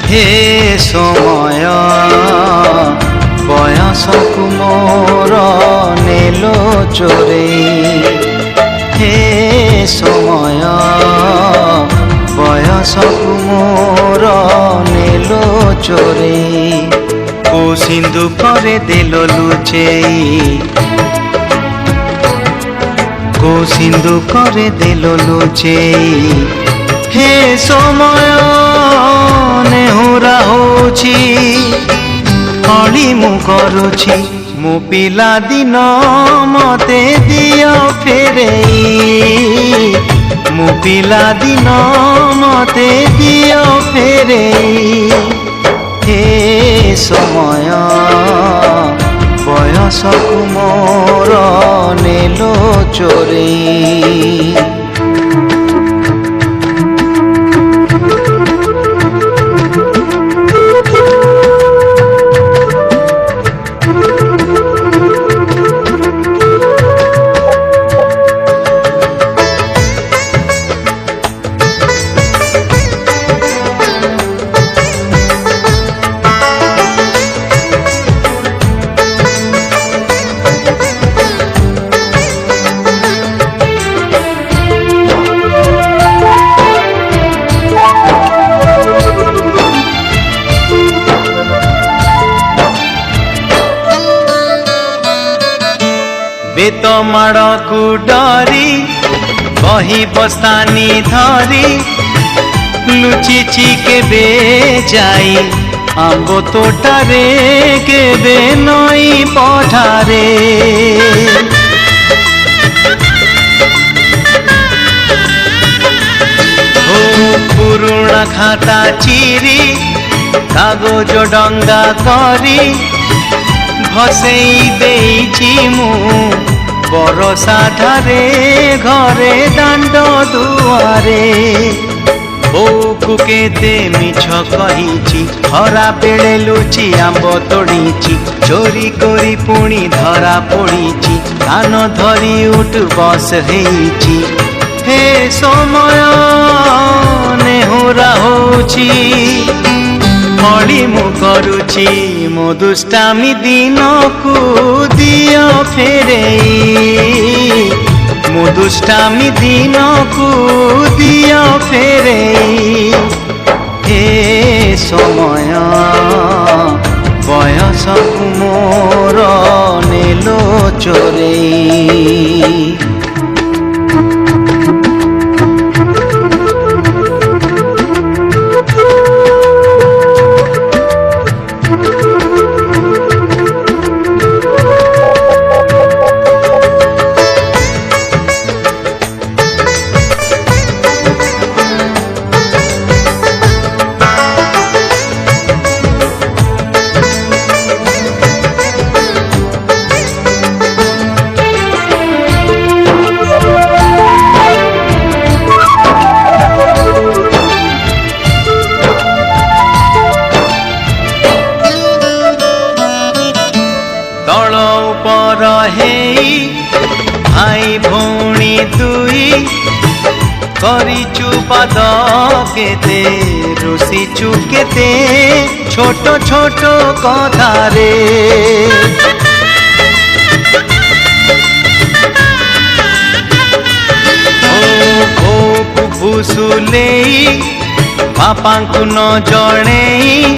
हे समय बयसकु मोर नेलो चोरेई हे समय बयसकु मोर नेलो चोरेई को सिंधु करे देलो लुचेई को सिंधु करे देलो लुचेई हे समय नेहुरा होछि अली मु करुछि मु पिला दिन मते दियो फेरेई मु पिला दिन मते दियो फेरेई हे समय बयसकु मोर नेलो चोरेई बेत माड़ को डरी बही बस्तानी धरी लुचिची केबे जाई आंबो तोटारे केबे नई पठारे ओ पुरुणा खाता चिरी कागज डंगा करी भसेई देइछि मु बरसा धारे घरे दांड दुआरे बोकु केते मिछ कहिछि हरा बेले लुचि आंब तोड़ीछि चोरी करी पुणी धरा पड़ीछि कान धरी उठ बस हेइछि हे समय नेहुरा होछि अली मु करुछि मो दुष्टामी दिन को दियो फेरेई मो दुष्टामी दिन को दियो फेरेई हे समय बयसकु मोर नेलो चोरेई भाई भौणी दुई करिचु पाद केते रुसिचु केते छोट छोट कथारे ओ भूसुलेई बापा को न जणेई